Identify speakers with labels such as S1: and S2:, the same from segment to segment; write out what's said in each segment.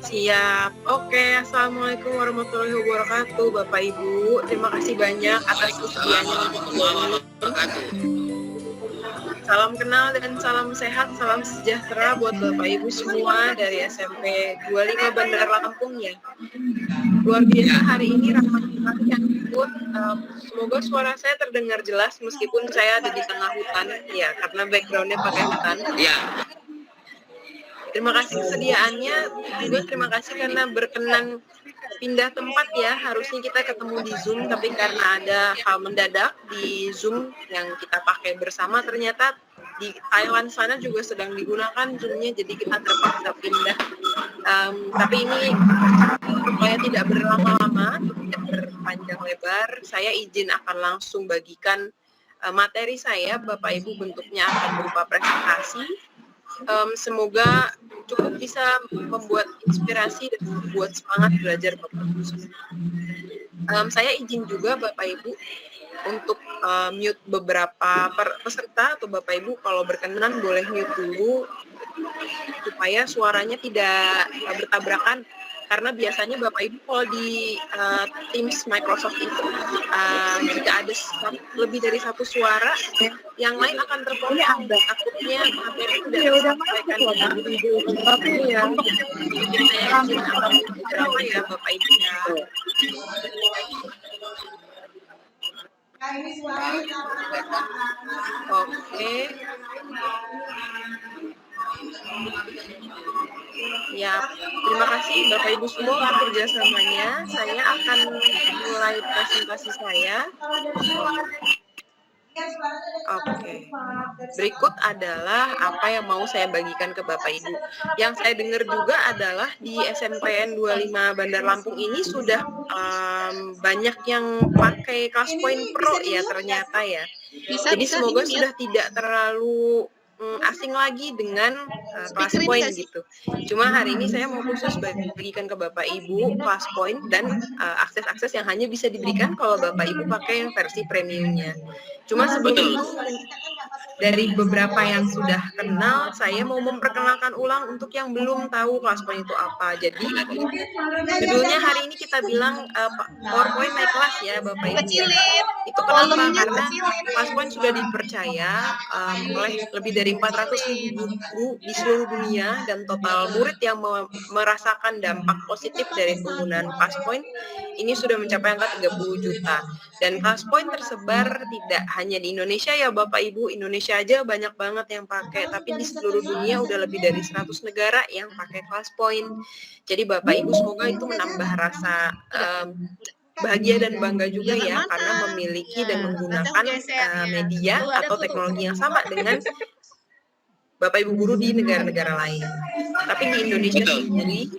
S1: Siap. Oke, Assalamualaikum warahmatullahi wabarakatuh, Bapak Ibu. Terima kasih banyak atas kesediaannya untuk salam kenal dan salam sehat, salam sejahtera buat Bapak Ibu semua dari SMP 25 Bandar Lampung ya. Luar biasa hari ini ramai sekali yang ikut. Semoga suara saya terdengar jelas meskipun saya ada di tengah hutan ya, karena backgroundnya pakai hutan. Ya. Terima kasih kesediaannya, juga terima kasih karena berkenan pindah tempat ya. Harusnya kita ketemu di Zoom, tapi karena ada hal mendadak di Zoom yang kita pakai bersama, ternyata di Thailand sana juga sedang digunakan Zoom-nya, jadi kita terpaksa pindah. Tapi ini supaya tidak berlama-lama, tidak berpanjang lebar, saya izin akan langsung bagikan materi saya. Bapak Ibu bentuknya akan berupa presentasi. Semoga cukup bisa membuat inspirasi dan membuat semangat belajar Bapak Ibu. Saya izin juga Bapak Ibu untuk mute beberapa peserta atau Bapak Ibu kalau berkenan boleh mute dulu supaya suaranya tidak bertabrakan. Karena biasanya Bapak Ibu kalau di Teams Microsoft itu jika ada lebih dari satu suara, yang lain akan terpotong. Takutnya materi tidak tersampaikan ya. Saya izin akan beberapa ya Bapak Ibu ya. Oke. Ya, terima kasih Bapak Ibu semua untuk kerjasamanya. Saya akan mulai presentasi saya. Oke. Berikut adalah apa yang mau saya bagikan ke Bapak Ibu. Yang saya dengar juga adalah di SMPN 25 Bandar Lampung ini sudah banyak yang pakai Classpoint Pro ya ternyata ya. Jadi semoga sudah tidak terlalu asing lagi dengan Classpoint gitu. Cuma hari ini saya mau khusus bagikan ke Bapak Ibu Classpoint dan akses-akses yang hanya bisa diberikan kalau Bapak Ibu pakai yang versi premiumnya. Cuma sebelum itu dari beberapa yang sudah kenal, saya mau memperkenalkan ulang untuk yang belum tahu Classpoint itu apa. Jadi judulnya hari ini kita bilang PowerPoint naik kelas ya Bapak Ibu. Itu kenapa? Karena Classpoint sudah dipercaya oleh lebih dari 400.000 guru di seluruh dunia dan total murid yang merasakan dampak positif dari penggunaan Classpoint ini sudah mencapai angka 30 juta. Dan Classpoint tersebar tidak hanya di Indonesia ya Bapak Ibu, Indonesia aja banyak banget yang pakai, tapi di seluruh dunia udah lebih dari 100 negara yang pakai Classpoint. Jadi Bapak Ibu semoga itu menambah rasa bahagia dan bangga juga ya karena memiliki dan menggunakan media atau teknologi yang sama dengan Bapak Ibu guru di negara-negara lain. Tapi di Indonesia sendiri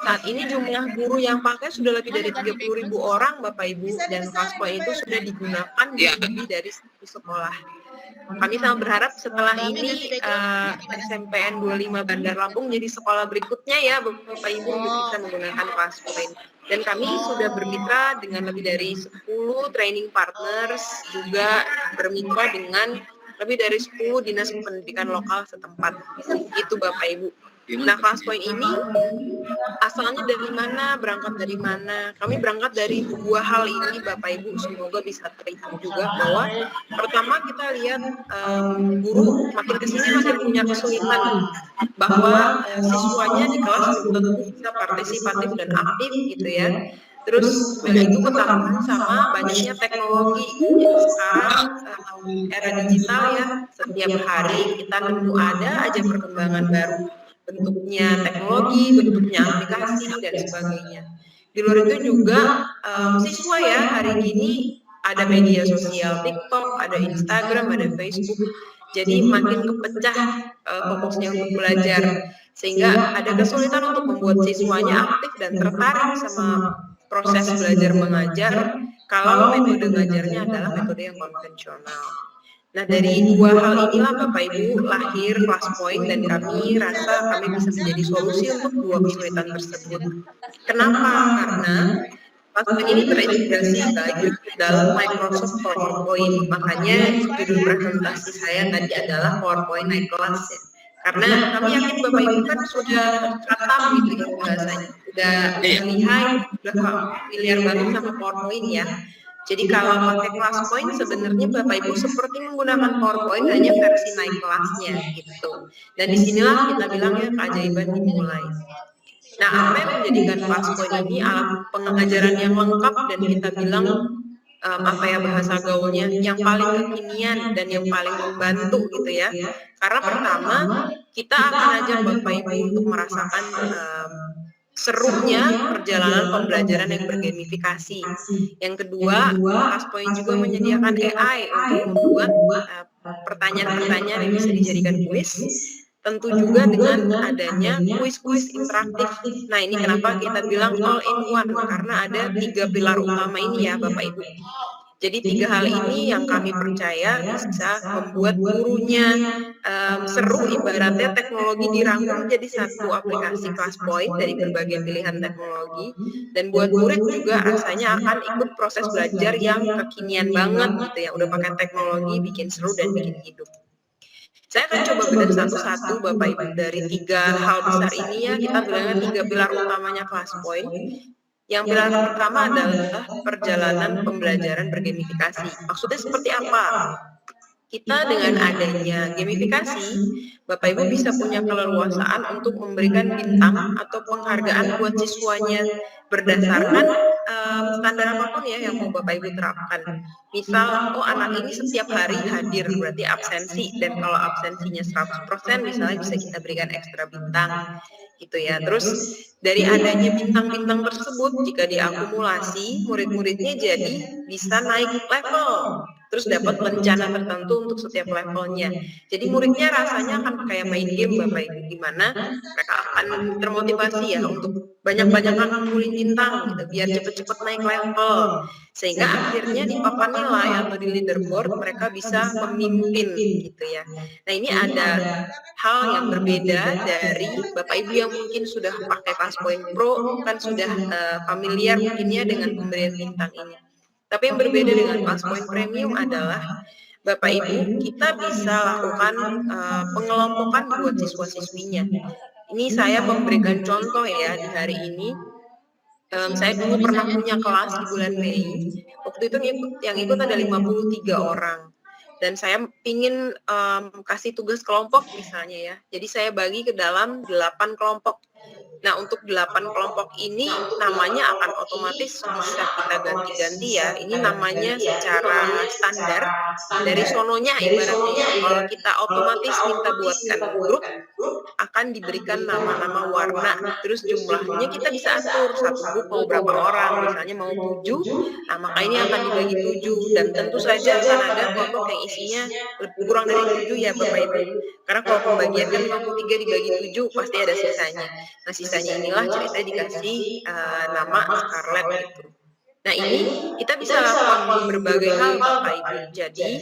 S1: saat ini jumlah guru yang pakai sudah lebih dari 30.000 orang Bapak Ibu, dan Classpoint itu sudah digunakan di lebih dari 1 sekolah. Kami sangat berharap setelah ini SMPN 25 Bandar Lampung jadi sekolah berikutnya ya Bapak Ibu untuk bisa menggunakan Classpoint. Dan kami sudah bermitra dengan lebih dari 10 training partners, juga bermitra dengan lebih dari 10 dinas pendidikan lokal setempat. Itu Bapak Ibu. Nah, Classpoint ini asalnya dari mana, berangkat dari mana? Kami berangkat dari 2 hal ini Bapak Ibu, semoga bisa terlihat juga bahwa pertama kita lihat guru makin kesini makin punya kesulitan bahwa siswanya di kelas belum tentu bisa partisipatif dan aktif gitu ya. Terus itu ketahuan sama banyaknya teknologi. Sekarang era digital ya, setiap hari kita tentu ada aja perkembangan baru. Bentuknya teknologi, bentuknya aplikasi, dan sebagainya. Di luar itu juga siswa ya hari ini ada media sosial TikTok, ada Instagram, ada Facebook. Jadi makin kepecah fokusnya untuk belajar. Sehingga ada kesulitan untuk membuat siswanya aktif dan tertarik sama proses belajar mengajar kalau metode ngajarnya adalah metode yang konvensional. Nah, dari 2 hal inilah Bapak Ibu lahir Classpoint dan kami rasa kami bisa menjadi solusi untuk 2 kesulitan tersebut. Kenapa? Karena Classpoint ini terintegrasi baik ke dalam Microsoft PowerPoint, makanya judul presentasi saya tadi adalah PowerPoint Naik Kelas ya. Karena kami yakin Bapak Ibu kan sudah khatam gitu ya bahasanya, udah lihai, udah familiar banget sama PowerPoint ya. Jadi kalau pakai Classpoint sebenarnya Bapak Ibu seperti menggunakan PowerPoint hanya versi naik kelasnya gitu. Dan disinilah kita bilang ya keajaiban dimulai. Nah, apa yang menjadikan Classpoint ini alat pengajaran yang lengkap dan kita bilang apa ya bahasa gaulnya yang paling kekinian dan yang paling membantu gitu ya. Karena pertama kita akan ajak Bapak Ibu untuk merasakan serunya perjalanan pembelajaran yang bergamifikasi. Yang kedua, Classpoint juga menyediakan AI untuk membuat pertanyaan-pertanyaan yang bisa dijadikan kuis. Tentu juga dengan adanya kuis-kuis interaktif. Nah, ini kenapa kita bilang all in one, karena ada 3 pilar utama ini ya Bapak Ibu. Jadi 3 hal ini yang kami percaya bisa membuat gurunya seru, ibaratnya teknologi dirangkum jadi satu aplikasi Classpoint dari berbagai pilihan teknologi, dan buat murid juga rasanya akan ikut proses belajar yang kekinian banget gitu ya, udah pakai teknologi, bikin seru dan bikin hidup. Saya akan coba bedah satu-satu Bapak Ibu dari 3 hal besar ini ya, kita bilangnya 3 pilar utamanya Classpoint. Yang pilar pertama adalah perjalanan pembelajaran bergamifikasi. Maksudnya seperti apa? Kita dengan adanya gamifikasi, Bapak Ibu bisa punya keleluasaan untuk memberikan bintang atau penghargaan buat siswanya berdasarkan standar apapun ya yang mau Bapak Ibu terapkan. Misal, oh anak ini setiap hari hadir, berarti absensi, dan kalau absensinya 100%, misalnya bisa kita berikan ekstra bintang, gitu ya. Terus dari adanya bintang-bintang tersebut, jika diakumulasi, murid-muridnya jadi bisa naik level, terus dapat rencana tertentu untuk setiap levelnya. Jadi muridnya rasanya akan kayak main game Bapak Ibu, di mana mereka akan termotivasi ya untuk banyak-banyakan ngumpulin bintang gitu, biar cepet-cepet naik level. Sehingga akhirnya di papan nilai atau di leaderboard mereka bisa memimpin gitu ya. Nah, ini ada hal yang berbeda dari Bapak Ibu yang mungkin sudah pakai Classpoint Pro, kan sudah familiar mungkinnya dengan pemberian bintang ini. Tapi yang berbeda dengan Classpoint Premium adalah Bapak Ibu, kita bisa lakukan pengelompokan buat siswa-siswinya. Ini saya memberikan contoh ya di hari ini. Saya dulu pernah punya kelas di bulan Mei. Waktu itu yang ikut ada 53 orang. Dan saya ingin kasih tugas kelompok misalnya ya. Jadi saya bagi ke dalam 8 kelompok. Nah, untuk 8 kelompok ini namanya akan otomatis bisa kita ganti-ganti ya. Ini namanya secara standar dari sononya ibaratnya ya. Kalau kita otomatis minta buatkan grup, akan diberikan nama-nama warna. Terus jumlahnya kita bisa atur, satu grup mau berapa orang, misalnya mau 7, nah maka ini akan dibagi 7. Dan tentu saja akan ada kelompok yang isinya kurang dari 7 ya Bapak Ibu. Karena kalau pembagian kan 53 dibagi 7, pasti ada sisanya. Nah, sisanya inilah ceritanya dikasih nama Scarlett gitu. Nah, ini kita bisa lakukan berbagai hal Bapak Ibu. Jadi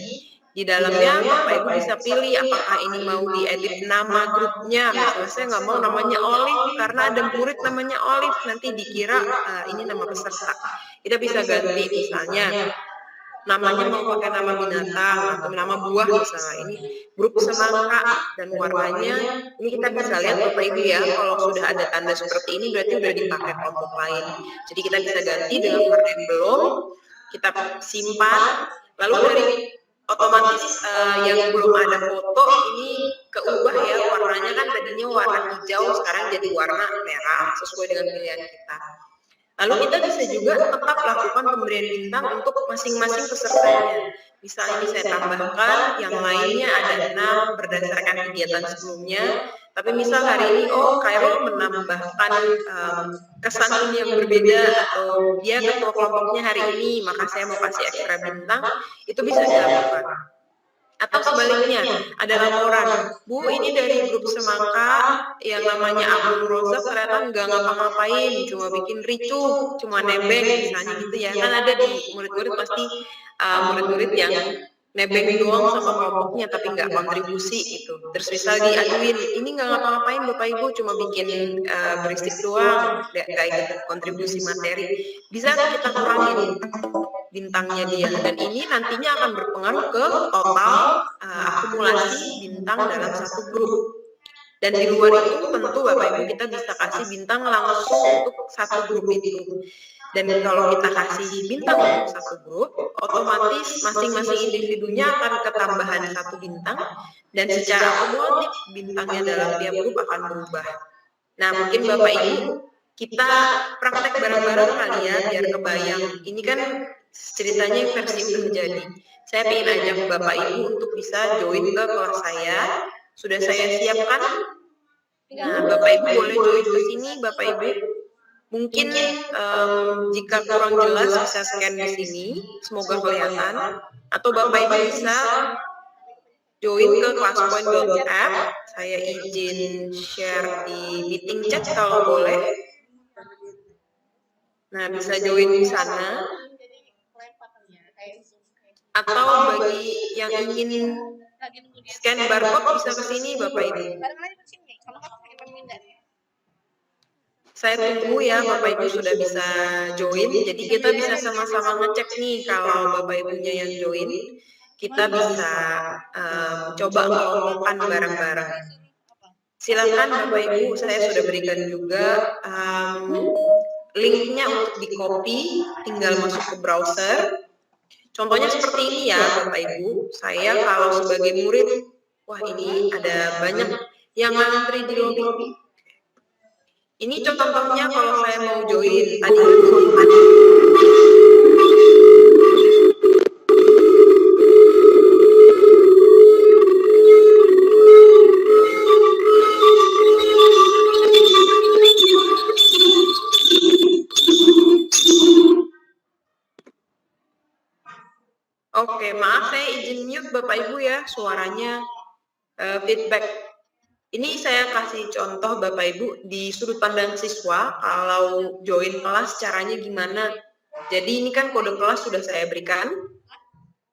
S1: di dalamnya Bapak Ibu bisa pilih apakah ini mau diedit nama grupnya. Misalnya saya nggak mau namanya Olive karena ada murid namanya Olive, nanti dikira ini nama peserta. Kita bisa ganti misalnya namanya mau pakai nama binatang atau nama buah misalnya. Ini grup semangka dan warnanya ini kita bisa lihat Bapak Ibu ya, kalau sudah ada tanda seperti ini berarti udah dipakai kelompok lain. Jadi kita bisa ganti dengan warna yang belum, kita simpan, lalu dari otomatis yang belum ada foto ini keubah ya, warnanya kan tadinya warna hijau sekarang jadi warna merah sesuai dengan pilihan kita. Lalu kita bisa juga tetap lakukan pemberian bintang untuk masing-masing pesertanya. Misalnya ini saya tambahkan, yang lainnya ada 6 berdasarkan kegiatan sebelumnya. Tapi misal hari ini, Khairul menambahkan kesan yang berbeda atau dia ketua kelompoknya hari ini, maka saya mau kasih ekstra bintang, itu bisa dilakukan. Atau sebaliknya, ada laporan, Bu ini dari grup semangka yang namanya Abdul Rozak ternyata nggak ngapa-ngapain, cuma bikin ricuh, cuma nebeng misalnya gitu ya. Kan ada di murid-murid pasti murid-murid yang nebeng doang sama kelompoknya tapi nggak kontribusi gitu. Terus misal diaduin, ini nggak ngapa-ngapain Bapak Ibu, cuma bikin berisik doang, nggak ikut kontribusi materi. Bisa kita kurangin bintangnya dia, dan ini nantinya akan berpengaruh ke total akumulasi bintang dalam satu grup. Dan di luar itu tentu Bapak Ibu kita bisa kasih bintang langsung untuk satu grup itu. Dan kalau kita kasih bintang untuk satu grup, otomatis masing-masing individunya akan ketambahan satu bintang, dan secara akumulatif bintangnya dalam tiap grup akan berubah. Nah, mungkin Bapak Ibu kita praktek bareng-bareng kali ya, biar kebayang. Ini kan ceritanya versi udah jadi. Saya ingin ajak Bapak Ibu untuk bisa join ke kelas saya. Sudah saya siapkan. Nah, Bapak Ibu boleh join ke sini, Bapak Ibu. Mungkin jika kurang jelas bisa scan di sini, semoga kelihatan. Atau Bapak Ibu bisa join ke classpoint.app. Saya izin share di meeting chat kalau boleh. Nah, bisa join di sana. Atau bagi yang ingin scan barcode bisa ke sini Bapak Ibu. Saya tunggu ya Bapak Ibu sudah bisa join, jadi kita bisa sama-sama ngecek nih kalau Bapak Ibunya yang join, kita bisa coba kelompokan bareng-bareng. Silakan Bapak Ibu, saya sudah berikan juga linknya untuk di-copy, tinggal masuk ke browser. Contohnya seperti ini ya Bapak Ibu, saya kalau sebagai murid, wah ini ada banyak yang ngantri di lobby. Ini contohnya kalau saya mau join tadi. Oke, maaf saya izin mute Bapak Ibu ya, suaranya feedback. Ini saya kasih contoh Bapak Ibu di sudut pandang siswa, kalau join kelas caranya gimana. Jadi ini kan kode kelas sudah saya berikan,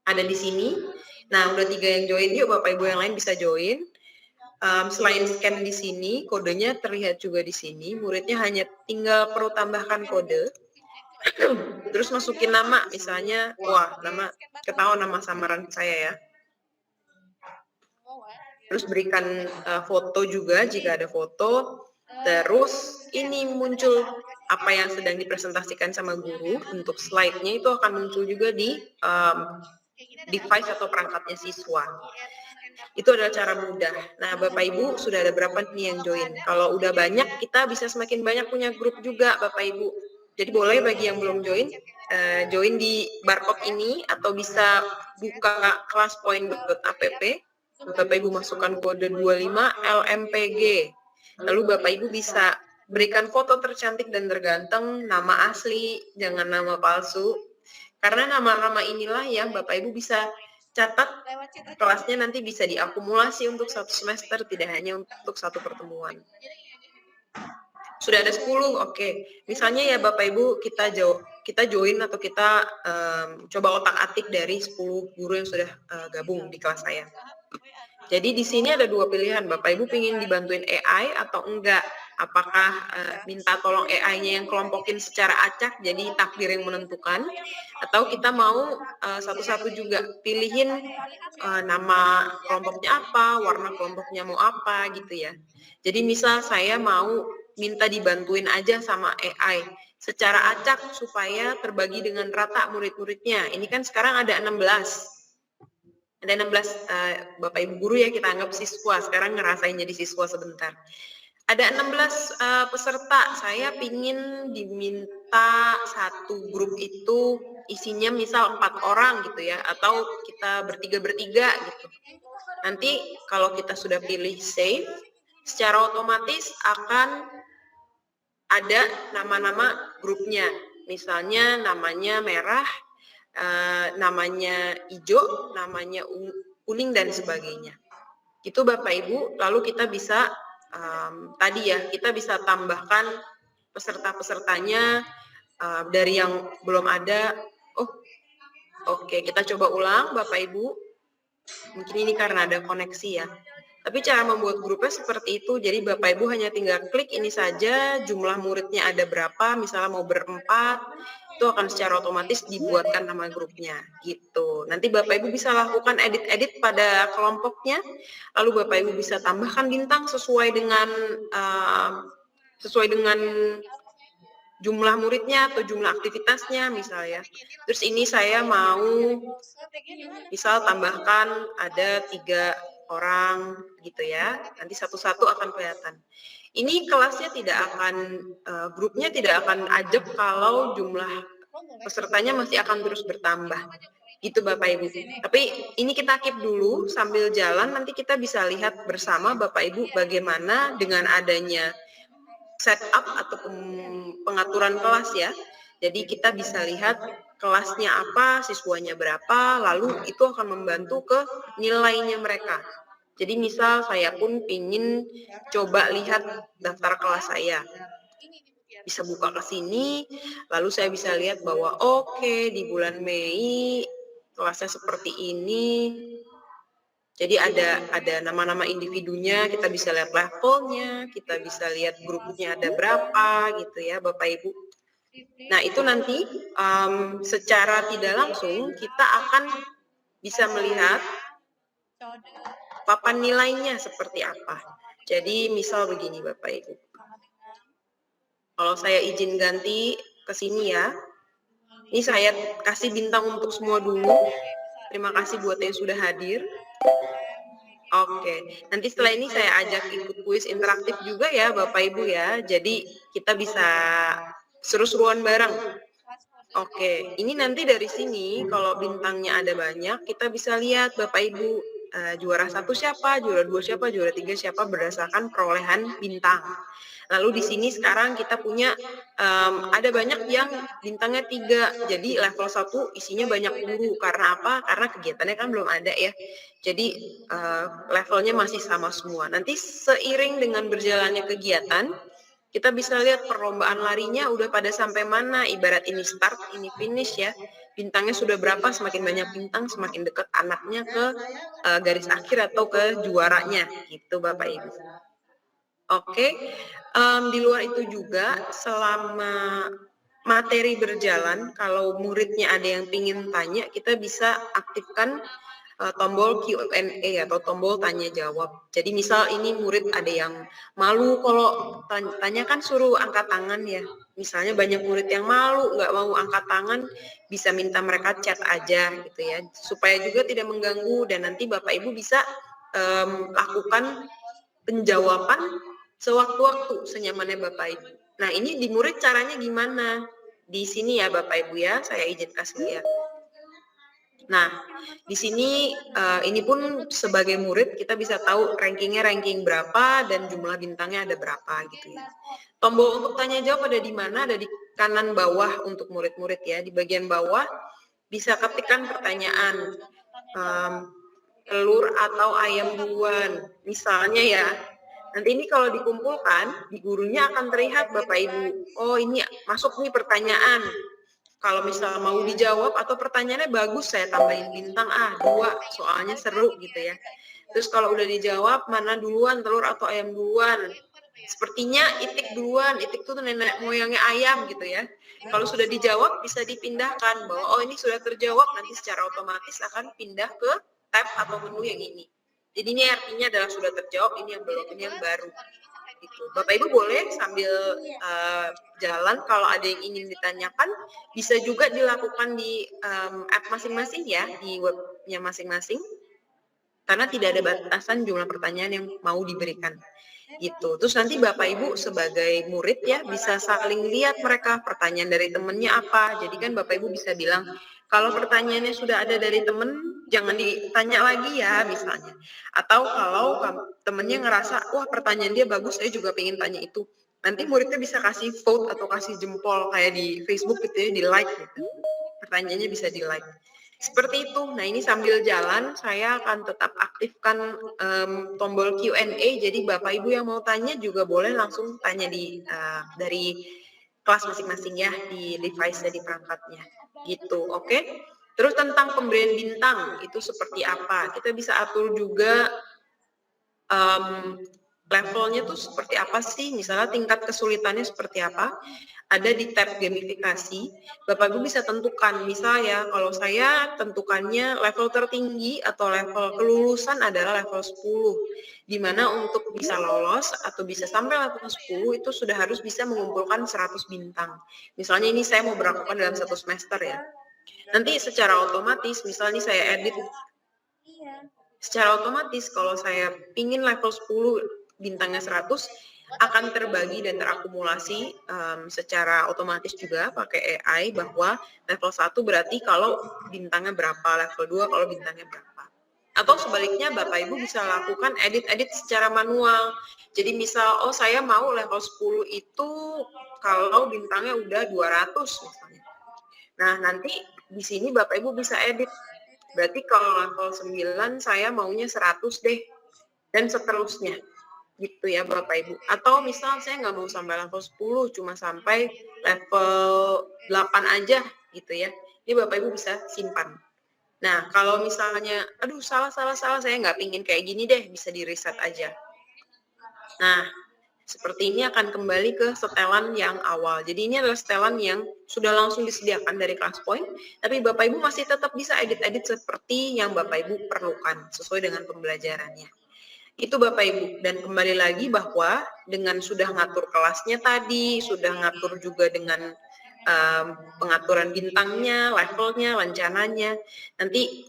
S1: ada di sini. Nah, udah 3 yang join, yuk Bapak Ibu yang lain bisa join. Selain scan di sini, kodenya terlihat juga di sini. Muridnya hanya tinggal perlu tambahkan kode. Terus masukin nama, misalnya, wah nama ketahuan nama samaran saya ya. Terus berikan foto juga jika ada foto. Terus ini muncul apa yang sedang dipresentasikan sama guru, untuk slide-nya itu akan muncul juga di device atau perangkatnya siswa. Itu adalah cara mudah. Nah, Bapak Ibu sudah ada berapa nih yang join? Kalau udah banyak, kita bisa semakin banyak punya grup juga Bapak Ibu. Jadi boleh bagi yang belum join, join di barcode ini, atau bisa buka classpoint.app. Bapak Ibu masukkan kode 25 LMPG. Lalu Bapak Ibu bisa berikan foto tercantik dan terganteng, nama asli, jangan nama palsu. Karena nama-nama inilah yang Bapak Ibu bisa catat, kelasnya nanti bisa diakumulasi untuk satu semester, tidak hanya untuk satu pertemuan. Sudah ada 10, oke. Misalnya ya Bapak Ibu, kita join atau kita coba otak-atik dari 10 guru yang sudah gabung di kelas saya. Jadi di sini ada 2 pilihan, Bapak Ibu ingin dibantuin AI atau enggak. Apakah minta tolong AI-nya yang kelompokin secara acak, jadi takdir yang menentukan, atau kita mau satu-satu juga pilihin nama kelompoknya apa, warna kelompoknya mau apa gitu ya. Jadi misal saya mau minta dibantuin aja sama AI secara acak supaya terbagi dengan rata murid-muridnya. Ini kan sekarang ada 16. Ada 16 Bapak Ibu guru ya, kita anggap siswa, sekarang ngerasain jadi siswa sebentar. Ada 16 peserta, saya pingin diminta satu grup itu isinya misal 4 orang gitu ya, atau kita bertiga gitu. Nanti kalau kita sudah pilih save, secara otomatis akan ada nama-nama grupnya. Misalnya namanya merah, namanya hijau, namanya kuning dan sebagainya. Itu Bapak Ibu, lalu kita bisa tadi ya, kita bisa tambahkan peserta-pesertanya dari yang belum ada. Oke, kita coba ulang Bapak Ibu. Mungkin ini karena ada koneksi ya. Tapi cara membuat grupnya seperti itu, jadi Bapak Ibu hanya tinggal klik ini saja, jumlah muridnya ada berapa, misalnya mau berempat, itu akan secara otomatis dibuatkan nama grupnya, gitu. Nanti Bapak Ibu bisa lakukan edit-edit pada kelompoknya, lalu Bapak Ibu bisa tambahkan bintang sesuai dengan jumlah muridnya atau jumlah aktivitasnya misalnya. Terus ini saya mau misal tambahkan ada 3 orang gitu ya, nanti satu-satu akan kelihatan. Ini kelasnya tidak akan, grupnya tidak akan ajak kalau jumlah pesertanya masih akan terus bertambah, gitu Bapak Ibu. Tapi ini kita keep dulu sambil jalan, nanti kita bisa lihat bersama Bapak Ibu bagaimana dengan adanya setup atau pengaturan kelas ya. Jadi kita bisa lihat kelasnya apa, siswanya berapa, lalu itu akan membantu ke nilainya mereka. Jadi misal saya pun ingin coba lihat daftar kelas saya. Bisa buka ke sini, lalu saya bisa lihat bahwa oke, di bulan Mei kelasnya seperti ini. Jadi ada nama-nama individunya, kita bisa lihat levelnya, kita bisa lihat grupnya ada berapa gitu ya Bapak Ibu. Nah itu nanti secara tidak langsung kita akan bisa melihat papan nilainya seperti apa. Jadi misal begini Bapak Ibu. Kalau saya izin ganti ke sini ya, ini saya kasih bintang untuk semua dulu. Terima kasih buat yang sudah hadir. Oke, nanti setelah ini saya ajak ikut kuis interaktif juga ya Bapak Ibu ya. Jadi kita bisa seru-seruan bareng. Oke, ini nanti dari sini kalau bintangnya ada banyak, kita bisa lihat Bapak Ibu juara 1 siapa, juara 2 siapa, juara 3 siapa berdasarkan perolehan bintang. Lalu di sini sekarang kita punya ada banyak yang bintangnya 3, jadi level 1 isinya banyak guru. Karena apa? Karena kegiatannya kan belum ada ya. Jadi levelnya masih sama semua. Nanti seiring dengan berjalannya kegiatan, kita bisa lihat perlombaan larinya udah pada sampai mana. Ibarat ini start, ini finish ya. Bintangnya sudah berapa, semakin banyak bintang, semakin dekat anaknya ke garis akhir atau ke juaranya. Gitu Bapak Ibu. Oke, di luar itu juga selama materi berjalan, kalau muridnya ada yang ingin tanya, kita bisa aktifkan tombol Q&A atau tombol tanya jawab. Jadi misal ini murid ada yang malu kalau tanya kan suruh angkat tangan ya. Misalnya banyak murid yang malu nggak mau angkat tangan, bisa minta mereka chat aja gitu ya, supaya juga tidak mengganggu dan nanti Bapak Ibu bisa lakukan penjawaban sewaktu-waktu senyamannya Bapak Ibu. Nah ini di murid caranya gimana? Di sini ya Bapak Ibu ya, saya izin kasih lihat. Nah, di sini ini pun sebagai murid kita bisa tahu ranking berapa dan jumlah bintangnya ada berapa gitu ya. Tombol untuk tanya jawab ada di mana? Ada di kanan bawah untuk murid-murid ya. Di bagian bawah bisa ketikkan pertanyaan telur atau ayam duluan. Misalnya ya, nanti ini kalau dikumpulkan, di gurunya akan terlihat Bapak Ibu, oh ini masuk nih pertanyaan. Kalau misalnya mau dijawab atau pertanyaannya bagus, saya tambahin bintang 2, soalnya seru gitu ya. Terus kalau udah dijawab, mana duluan, telur atau ayam duluan? Sepertinya itik duluan, itik itu nenek moyangnya ayam gitu ya. Kalau sudah dijawab, bisa dipindahkan bahwa oh ini sudah terjawab, nanti secara otomatis akan pindah ke tab atau menu yang ini. Jadi ini artinya adalah sudah terjawab, ini yang belum, ini yang baru. Gitu. Bapak Ibu boleh sambil jalan kalau ada yang ingin ditanyakan bisa juga dilakukan di app masing-masing ya, di webnya masing-masing karena tidak ada batasan jumlah pertanyaan yang mau diberikan gitu. Terus nanti Bapak Ibu sebagai murid ya bisa saling lihat mereka pertanyaan dari temennya apa. Jadi kan Bapak Ibu bisa bilang kalau pertanyaannya sudah ada dari temen jangan ditanya lagi ya misalnya. Atau kalau temennya ngerasa wah pertanyaan dia bagus saya juga pengen tanya itu. Nanti muridnya bisa kasih vote atau kasih jempol kayak di Facebook gitu ya, di like gitu. Pertanyaannya bisa di like. Seperti itu. Nah ini sambil jalan saya akan tetap aktifkan tombol Q&A. Jadi Bapak Ibu yang mau tanya juga boleh langsung tanya di dari kelas masing-masing ya di device-nya di perangkatnya. Gitu, oke? Terus tentang pemberian bintang, itu seperti apa? Kita bisa atur juga levelnya tuh seperti apa sih, misalnya tingkat kesulitannya seperti apa, ada di tab gamifikasi, Bapak Ibu bisa tentukan, misal ya, kalau saya tentukannya level tertinggi atau level kelulusan adalah level 10, di mana untuk bisa lolos atau bisa sampai level 10 itu sudah harus bisa mengumpulkan 100 bintang. Misalnya ini saya mau berlakukan dalam 1 semester ya. Nanti secara otomatis, misalnya saya edit, secara otomatis kalau saya pingin level 10 bintangnya 100 akan terbagi dan terakumulasi secara otomatis juga pakai AI bahwa level 1 berarti kalau bintangnya berapa, level 2 kalau bintangnya berapa. Atau sebaliknya Bapak Ibu bisa lakukan edit-edit secara manual. Jadi misal, oh saya mau level 10 itu kalau bintangnya udah 200 misalnya. Nah, nanti di sini Bapak Ibu bisa edit. Berarti kalau level 9 saya maunya 100 deh. Dan seterusnya. Gitu ya Bapak Ibu. Atau misal saya nggak mau sampai level 10, cuma sampai level 8 aja gitu ya. Ini Bapak Ibu bisa simpan. Nah, kalau misalnya, aduh salah, saya nggak pingin kayak gini deh, bisa di-reset aja. Nah, seperti ini akan kembali ke setelan yang awal. Jadi ini adalah setelan yang sudah langsung disediakan dari ClassPoint, tapi Bapak Ibu masih tetap bisa edit-edit seperti yang Bapak Ibu perlukan, sesuai dengan pembelajarannya. Itu Bapak Ibu, dan kembali lagi bahwa dengan sudah ngatur kelasnya tadi, sudah ngatur juga dengan pengaturan bintangnya, levelnya, rencananya, nanti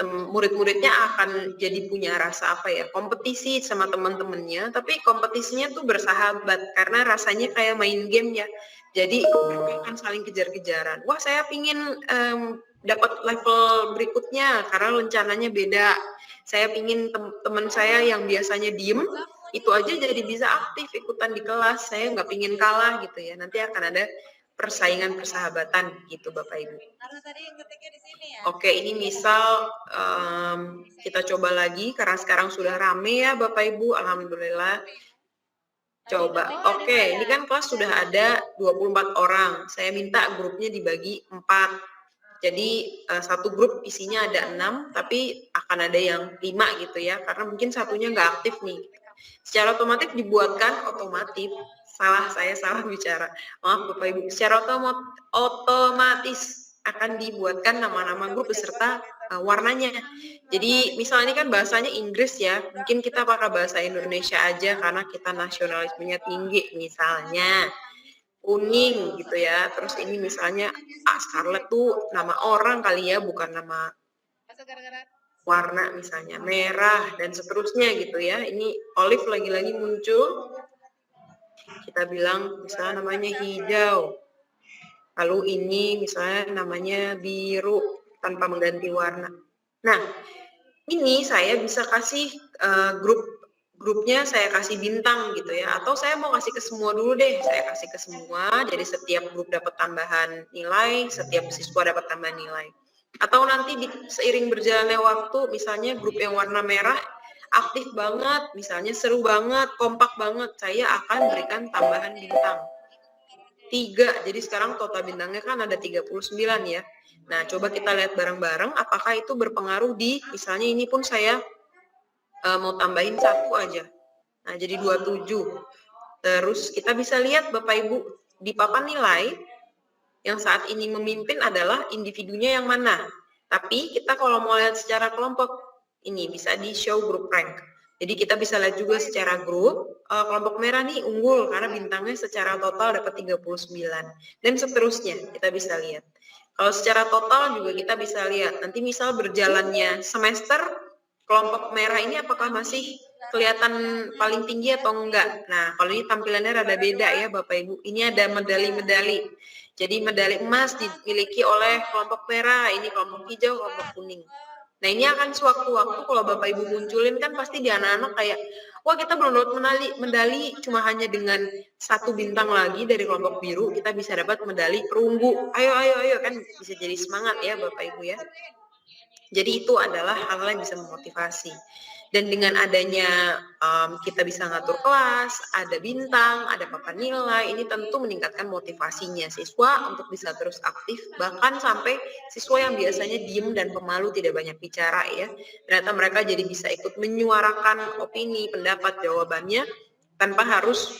S1: murid-muridnya akan jadi punya rasa apa ya, kompetisi sama teman-temannya, tapi kompetisinya tuh bersahabat karena rasanya kayak main game ya. Jadi mereka akan saling kejar-kejaran. Wah, saya pingin dapat level berikutnya karena rencananya beda. Saya pingin teman saya yang biasanya diem, itu aja jadi bisa aktif ikutan di kelas. Saya nggak pingin kalah gitu ya. Nanti akan ada persaingan persahabatan gitu Bapak Ibu. Oke, ini misal kita coba lagi karena sekarang sudah rame ya Bapak Ibu, alhamdulillah. Coba, oke, ini kan kelas sudah ada 24 orang. Saya minta grupnya dibagi 4. Jadi satu grup isinya ada 6, tapi akan ada yang 5 gitu ya, karena mungkin satunya nggak aktif nih. Secara otomatis dibuatkan otomatis. Saya salah bicara. Maaf Bapak Ibu. Secara otomatis akan dibuatkan nama-nama grup beserta warnanya. Jadi misalnya ini kan bahasanya Inggris ya. Mungkin kita pakai bahasa Indonesia aja karena kita nasionalismenya tinggi misalnya. Kuning gitu ya. Terus ini misalnya Scarlet tuh nama orang kali ya, bukan nama warna misalnya merah dan seterusnya gitu ya. Ini olive lagi-lagi muncul. Kita bilang misalnya namanya hijau. Lalu ini misalnya namanya biru tanpa mengganti warna. Nah, ini saya bisa kasih grupnya saya kasih bintang gitu ya. Atau saya mau kasih ke semua dulu deh. Saya kasih ke semua. Jadi setiap grup dapat tambahan nilai, setiap siswa dapat tambahan nilai. Atau nanti seiring berjalannya waktu, misalnya grup yang warna merah aktif banget, misalnya seru banget, kompak banget, saya akan berikan tambahan bintang 3. Jadi sekarang total bintangnya kan ada 39 ya. Nah, coba kita lihat bareng-bareng apakah itu berpengaruh di, misalnya ini pun saya mau tambahin 1 aja. Nah, jadi 27. Terus kita bisa lihat Bapak Ibu, di papan nilai yang saat ini memimpin adalah individunya yang mana. Tapi kita kalau mau lihat secara kelompok, ini bisa di show group rank. Jadi kita bisa lihat juga secara grup, kelompok merah nih unggul karena bintangnya secara total dapat 39. Dan seterusnya kita bisa lihat. Kalau secara total juga kita bisa lihat. Nanti misal berjalannya semester, kelompok merah ini apakah masih kelihatan paling tinggi atau enggak. Nah, kalau ini tampilannya rada beda ya Bapak Ibu. Ini ada medali-medali. Jadi medali emas dimiliki oleh kelompok merah, ini kelompok hijau, kelompok kuning. Nah, ini akan sewaktu-waktu kalau Bapak Ibu munculin kan pasti di anak-anak kayak, wah kita belum dapat medali, cuma hanya dengan 1 bintang lagi dari kelompok biru, kita bisa dapat medali perunggu. Ayo, kan bisa jadi semangat ya Bapak Ibu ya. Jadi itu adalah hal yang bisa memotivasi. Dan dengan adanya kita bisa ngatur kelas, ada bintang, ada papan nilai, ini tentu meningkatkan motivasinya siswa untuk bisa terus aktif, bahkan sampai siswa yang biasanya diem dan pemalu tidak banyak bicara ya, ternyata mereka jadi bisa ikut menyuarakan opini, pendapat, jawabannya tanpa harus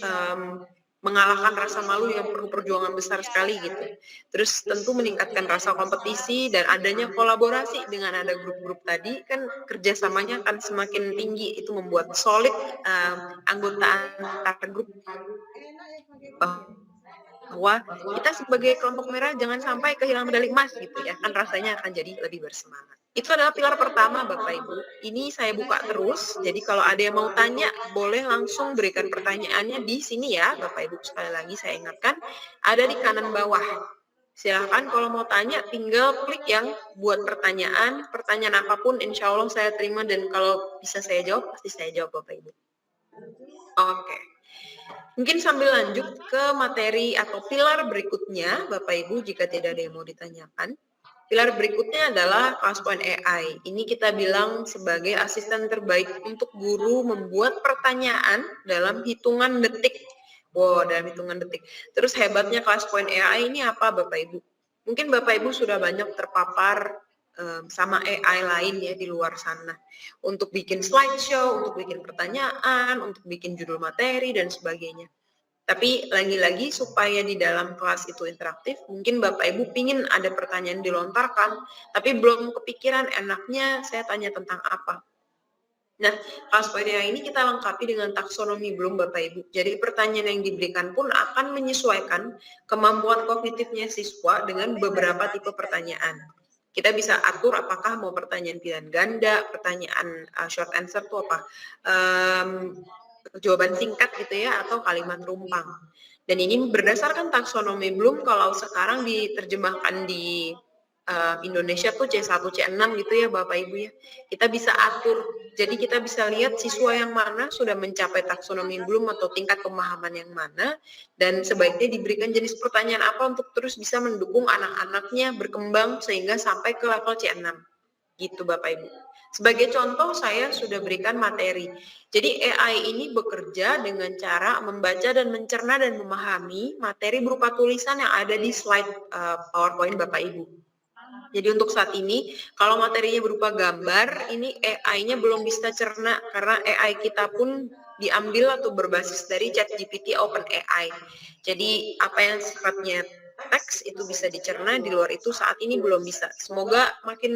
S1: mengalahkan rasa malu yang perlu perjuangan besar sekali gitu. Terus tentu meningkatkan rasa kompetisi dan adanya kolaborasi dengan ada grup-grup tadi kan kerjasamanya akan semakin tinggi, itu membuat solid anggota antar grup bahwa kita sebagai kelompok merah jangan sampai kehilangan medali emas gitu ya, kan rasanya akan jadi lebih bersemangat. Itu adalah pilar pertama Bapak Ibu. Ini saya buka terus, jadi kalau ada yang mau tanya boleh langsung berikan pertanyaannya di sini ya Bapak Ibu. Sekali lagi saya ingatkan, ada di kanan bawah. Silahkan kalau mau tanya tinggal klik yang buat pertanyaan apapun insya Allah saya terima dan kalau bisa saya jawab, pasti saya jawab Bapak Ibu. Oke. Mungkin sambil lanjut ke materi atau pilar berikutnya, Bapak Ibu, jika tidak ada yang mau ditanyakan. Pilar berikutnya adalah Class Point AI. Ini kita bilang sebagai asisten terbaik untuk guru membuat pertanyaan dalam hitungan detik. Wow, dalam hitungan detik. Terus hebatnya Class Point AI ini apa, Bapak Ibu? Mungkin Bapak Ibu sudah banyak terpapar sama AI lain ya di luar sana. Untuk bikin slideshow, untuk bikin pertanyaan, untuk bikin judul materi, dan sebagainya. Tapi lagi-lagi supaya di dalam kelas itu interaktif, mungkin Bapak Ibu pingin ada pertanyaan dilontarkan, tapi belum kepikiran enaknya saya tanya tentang apa. Nah, kelas PDA ini kita lengkapi dengan taksonomi belum Bapak Ibu. Jadi pertanyaan yang diberikan pun akan menyesuaikan kemampuan kognitifnya siswa dengan beberapa tipe pertanyaan. Kita bisa atur apakah mau pertanyaan pilihan ganda, pertanyaan short answer itu apa, jawaban singkat gitu ya, atau kalimat rumpang. Dan ini berdasarkan taksonomi Bloom, kalau sekarang diterjemahkan di Indonesia tuh C1, C6 gitu ya Bapak Ibu ya. Kita bisa atur, jadi kita bisa lihat siswa yang mana sudah mencapai taksonomi Bloom atau tingkat pemahaman yang mana, dan sebaiknya diberikan jenis pertanyaan apa untuk terus bisa mendukung anak-anaknya berkembang sehingga sampai ke level C6. Gitu Bapak Ibu. Sebagai contoh saya sudah berikan materi. Jadi AI ini bekerja dengan cara membaca dan mencerna dan memahami materi berupa tulisan yang ada di slide PowerPoint Bapak Ibu. Jadi untuk saat ini, kalau materinya berupa gambar, ini AI-nya belum bisa cerna karena AI kita pun diambil atau berbasis dari ChatGPT OpenAI. Jadi apa yang sifatnya teks itu bisa dicerna, di luar itu saat ini belum bisa. Semoga makin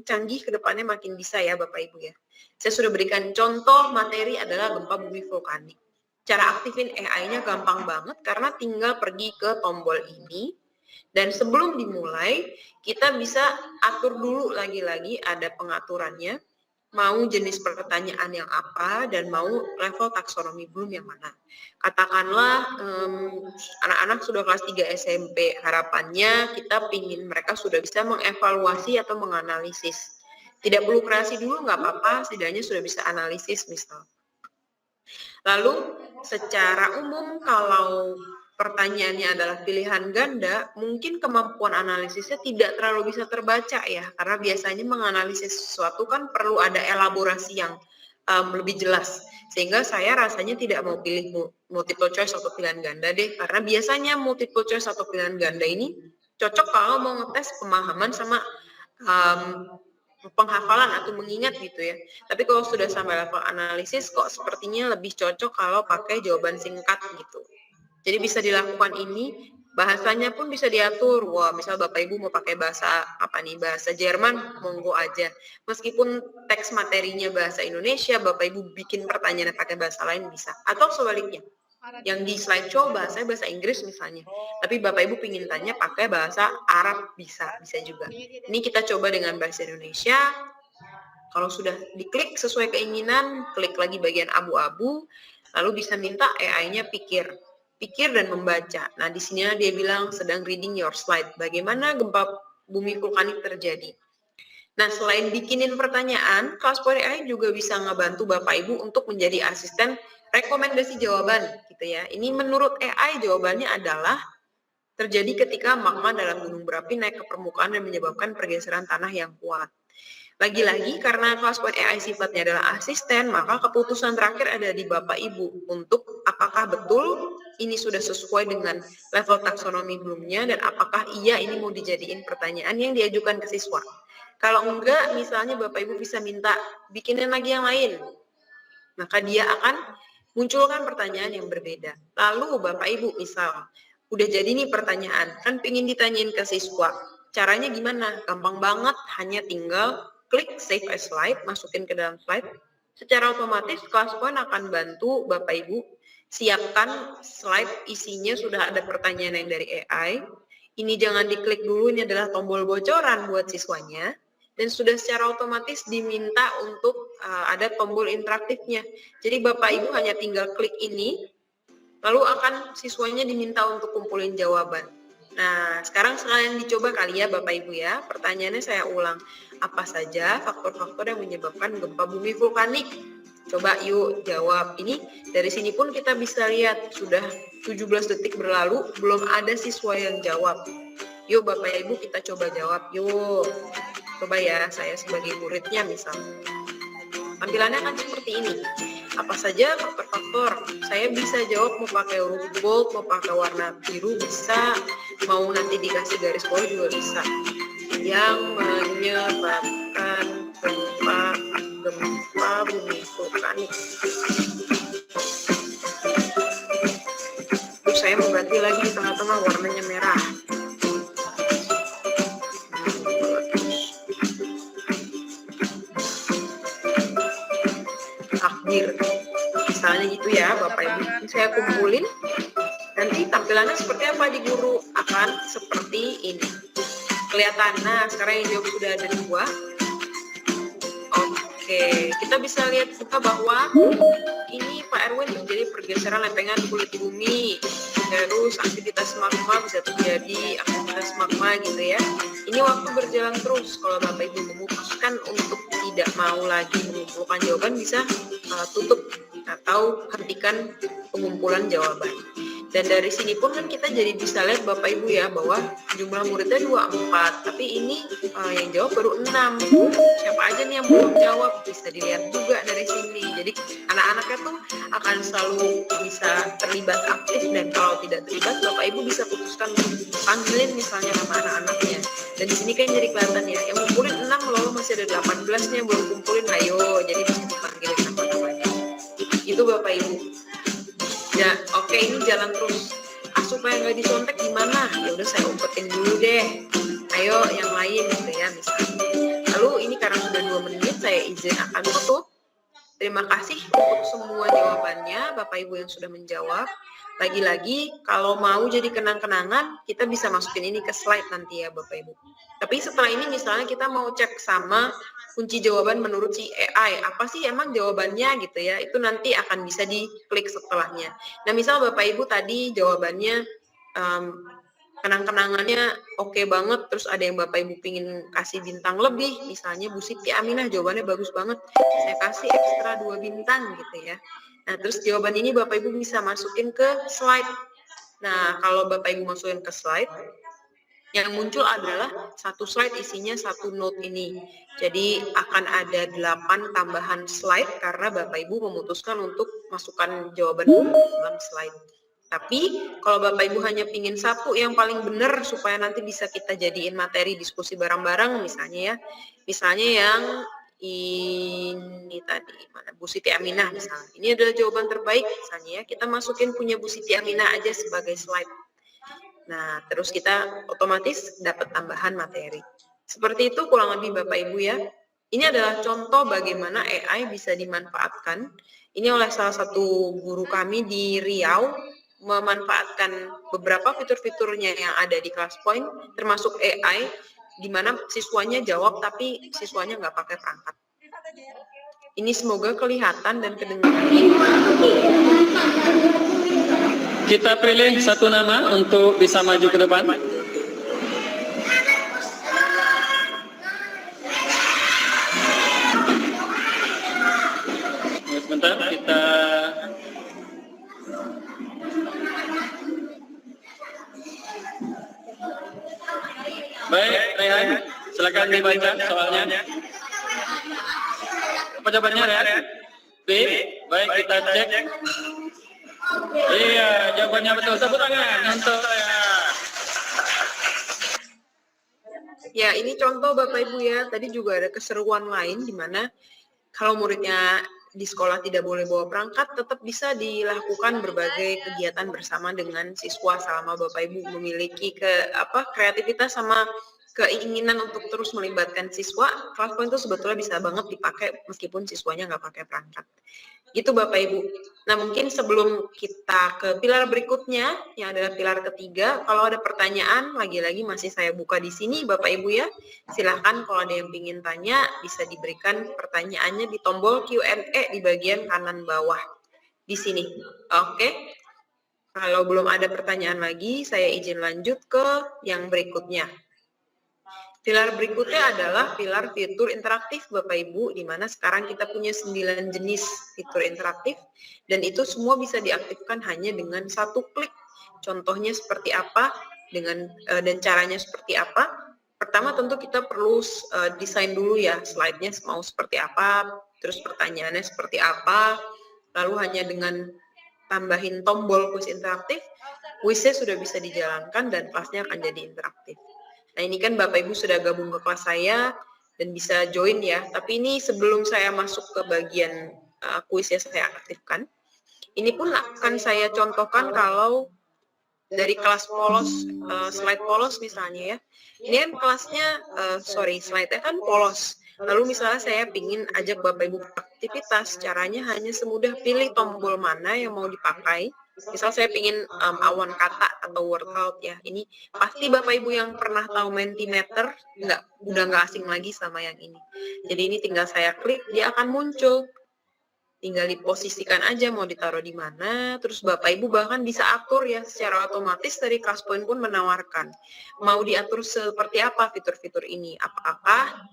S1: canggih ke depannya makin bisa ya Bapak Ibu ya. Saya sudah berikan contoh materi adalah gempa bumi vulkanik. Cara aktifin AI-nya gampang banget karena tinggal pergi ke tombol ini. Dan sebelum dimulai, kita bisa atur dulu lagi-lagi ada pengaturannya, mau jenis pertanyaan yang apa, dan mau level taksonomi Bloom yang mana. Katakanlah anak-anak sudah kelas 3 SMP, harapannya kita pingin mereka sudah bisa mengevaluasi atau menganalisis. Tidak perlu kreasi dulu, nggak apa-apa, setidaknya sudah bisa analisis misal. Lalu secara umum kalau pertanyaannya adalah pilihan ganda, mungkin kemampuan analisisnya tidak terlalu bisa terbaca ya, karena biasanya menganalisis sesuatu kan perlu ada elaborasi yang lebih jelas. Sehingga saya rasanya tidak mau pilih multiple choice atau pilihan ganda deh, karena biasanya multiple choice atau pilihan ganda ini cocok kalau mau ngetes pemahaman sama penghafalan atau mengingat gitu ya. Tapi kalau sudah sampai level analisis kok sepertinya lebih cocok kalau pakai jawaban singkat gitu. Jadi bisa dilakukan ini, bahasanya pun bisa diatur. Wah, misal Bapak Ibu mau pakai bahasa apa nih? Bahasa Jerman, monggo aja. Meskipun teks materinya bahasa Indonesia, Bapak Ibu bikin pertanyaan pakai bahasa lain bisa. Atau sebaliknya. Yang di slideshow bahasanya bahasa Inggris misalnya, tapi Bapak Ibu pingin tanya pakai bahasa Arab bisa juga. Ini kita coba dengan bahasa Indonesia. Kalau sudah diklik sesuai keinginan, klik lagi bagian abu-abu, lalu bisa minta AI-nya pikir dan membaca. Nah, di sini dia bilang sedang reading your slide. Bagaimana gempa bumi vulkanik terjadi? Nah, selain bikinin pertanyaan, Class Point AI juga bisa ngebantu Bapak Ibu untuk menjadi asisten rekomendasi jawaban gitu ya. Ini menurut AI jawabannya adalah terjadi ketika magma dalam gunung berapi naik ke permukaan dan menyebabkan pergeseran tanah yang kuat. Lagi-lagi karena kelas point AI sifatnya adalah asisten, maka keputusan terakhir ada di Bapak Ibu untuk apakah betul ini sudah sesuai dengan level taksonomi belumnya dan apakah iya ini mau dijadiin pertanyaan yang diajukan ke siswa. Kalau enggak, misalnya Bapak Ibu bisa minta bikinin lagi yang lain, maka dia akan munculkan pertanyaan yang berbeda. Lalu Bapak Ibu misal, udah jadi nih pertanyaan, kan pingin ditanyain ke siswa, caranya gimana? Gampang banget, hanya tinggal klik save as slide, masukin ke dalam slide, secara otomatis kelas point akan bantu Bapak Ibu siapkan slide isinya sudah ada pertanyaan yang dari AI. Ini jangan diklik dulu, ini adalah tombol bocoran buat siswanya. Dan sudah secara otomatis diminta untuk ada tombol interaktifnya. Jadi Bapak Ibu hanya tinggal klik ini, lalu akan siswanya diminta untuk kumpulin jawaban. Nah, sekarang sekalian dicoba kali ya Bapak Ibu ya. Pertanyaannya saya ulang. Apa saja faktor-faktor yang menyebabkan gempa bumi vulkanik? Coba yuk jawab. Ini dari sini pun kita bisa lihat sudah 17 detik berlalu belum ada siswa yang jawab. Yuk Bapak Ibu kita coba jawab yuk. Coba ya, saya sebagai muridnya misal. Tampilannya kan seperti ini. Apa saja faktor-faktor? Saya bisa jawab mau pakai huruf bold, mau pakai warna biru bisa, mau nanti dikasih garis bawah juga bisa. Yang menyebabkan gempa bumi vulkanik. Terus saya mau ganti lagi di tengah-tengah warnanya merah. Misalnya gitu ya Bapak Ibu, saya kumpulin, nanti tampilannya seperti apa di guru? Akan seperti ini. Kelihatan, nah sekarang yang jawab sudah ada 2. Oke, kita bisa lihat juga bahwa ini Pak Erwin terjadi pergeseran lempengan kulit bumi, terus aktivitas magma bisa terjadi, aktivitas magma gitu ya. Ini waktu berjalan terus, kalau Bapak Ibu memutuskan untuk tidak mau lagi mengumpulkan jawaban bisa tutup atau hentikan pengumpulan jawaban. Dan dari sini pun kan kita jadi bisa lihat Bapak Ibu ya bahwa jumlah muridnya 24, tapi ini yang jawab baru 6. Siapa aja nih yang belum jawab bisa dilihat juga dari sini. Jadi anak-anaknya tuh akan selalu bisa terlibat aktif, dan kalau tidak terlibat Bapak Ibu bisa putuskan untuk panggilin misalnya nama anak-anaknya. Dan di sini kan jadi kelihatan ya, yang ngumpulin 6 loh, masih ada 18 nya yang belum kumpulin, ayo jadi bisa dipanggilin nama-namanya. Itu Bapak Ibu. Ya, oke, ini jalan terus. Supaya nggak disontek gimana? Ya udah saya umpetin dulu deh. Ayo yang lain gitu ya misalnya. Lalu ini karena sudah 2 menit, saya izin akan tutup. Terima kasih untuk semua jawabannya Bapak Ibu yang sudah menjawab. Lagi-lagi kalau mau jadi kenang-kenangan, kita bisa masukin ini ke slide nanti ya Bapak Ibu. Tapi setelah ini misalnya kita mau cek sama kunci jawaban menurut si AI, apa sih emang jawabannya gitu ya, itu nanti akan bisa diklik setelahnya. Nah misal Bapak Ibu tadi jawabannya kenang-kenangannya oke banget, terus ada yang Bapak Ibu pingin kasih bintang lebih, misalnya Bu Siti Aminah jawabannya bagus banget, saya kasih ekstra 2 bintang gitu ya. Nah terus jawaban ini Bapak Ibu bisa masukin ke slide. Nah kalau Bapak Ibu masukin ke slide, yang muncul adalah satu slide isinya 1 note ini. Jadi akan ada 8 tambahan slide karena Bapak Ibu memutuskan untuk masukkan jawaban dalam slide. Tapi kalau Bapak Ibu hanya pingin 1 yang paling benar supaya nanti bisa kita jadiin materi diskusi bareng-bareng misalnya ya. Misalnya yang ini tadi, mana Bu Siti Aminah misalnya. Ini adalah jawaban terbaik misalnya ya. Kita masukin punya Bu Siti Aminah aja sebagai slide. Nah, terus kita otomatis dapat tambahan materi. Seperti itu kurang lebih Bapak Ibu ya. Ini adalah contoh bagaimana AI bisa dimanfaatkan. Ini oleh salah satu guru kami di Riau, memanfaatkan beberapa fitur-fiturnya yang ada di ClassPoint, termasuk AI, di mana siswanya jawab tapi siswanya nggak pakai perangkat. Ini semoga kelihatan dan kedengaran.
S2: Kita pilih satu nama untuk bisa maju ke depan. Sebentar, kita baik, Rehan, silakan dibaca soalnya. jawabannya, Ren? B. Baik, kita cek. Iya, jawabannya betul. Tepuk tangan untuk
S1: Ya, ini contoh Bapak Ibu ya. Tadi juga ada keseruan lain di mana kalau muridnya di sekolah tidak boleh bawa perangkat, tetap bisa dilakukan berbagai kegiatan bersama dengan siswa selama Bapak Ibu memiliki kreativitas sama keinginan untuk terus melibatkan siswa. Kelas itu sebetulnya bisa banget dipakai meskipun siswanya nggak pakai perangkat. Gitu Bapak Ibu. Nah, mungkin sebelum kita ke pilar berikutnya, yang adalah pilar ketiga, kalau ada pertanyaan, lagi-lagi masih saya buka di sini Bapak Ibu ya. Silahkan kalau ada yang ingin tanya, bisa diberikan pertanyaannya di tombol Q&A di bagian kanan bawah di sini. Oke. Kalau belum ada pertanyaan lagi, saya izin lanjut ke yang berikutnya. Pilar berikutnya adalah pilar fitur interaktif Bapak Ibu, di mana sekarang kita punya 9 jenis fitur interaktif, dan itu semua bisa diaktifkan hanya dengan satu klik. Contohnya seperti apa, dan caranya seperti apa. Pertama tentu kita perlu desain dulu ya, slide-nya mau seperti apa, terus pertanyaannya seperti apa, lalu hanya dengan tambahin tombol kuis interaktif, kuisnya sudah bisa dijalankan dan kelasnya akan jadi interaktif. Nah, ini kan Bapak Ibu sudah gabung ke kelas saya dan bisa join ya. Tapi ini sebelum saya masuk ke bagian kuis yang saya aktifkan, ini pun akan saya contohkan kalau dari kelas polos, slide polos misalnya ya. Ini kan kelasnya, slide-nya kan polos. Lalu misalnya saya ingin ajak Bapak Ibu aktivitas, caranya hanya semudah pilih tombol mana yang mau dipakai. Misal saya ingin awan kata atau word cloud ya. Ini pasti Bapak Ibu yang pernah tahu Mentimeter udah nggak asing lagi sama yang ini. Jadi ini tinggal saya klik, dia akan muncul. Tinggal diposisikan aja mau ditaruh di mana. Terus Bapak Ibu bahkan bisa atur ya secara otomatis. Dari Classpoint pun menawarkan mau diatur seperti apa fitur-fitur ini. Apakah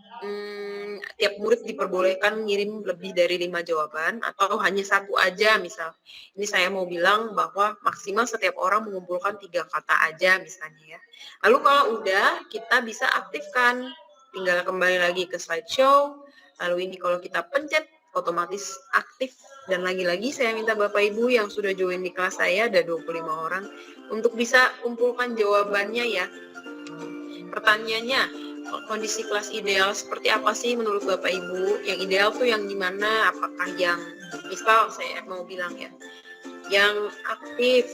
S1: tiap murid diperbolehkan ngirim lebih dari 5 jawaban atau hanya satu aja misal. Ini saya mau bilang bahwa maksimal setiap orang mengumpulkan 3 kata aja misalnya ya. Lalu kalau udah kita bisa aktifkan, tinggal kembali lagi ke slideshow. Lalu ini kalau kita pencet otomatis aktif, dan lagi-lagi saya minta Bapak Ibu yang sudah join di kelas saya, ada 25 orang, untuk bisa kumpulkan jawabannya ya. Pertanyaannya, kondisi kelas ideal seperti apa sih menurut Bapak Ibu? Yang ideal tuh yang gimana? Apakah yang, misal saya mau bilang ya, yang aktif,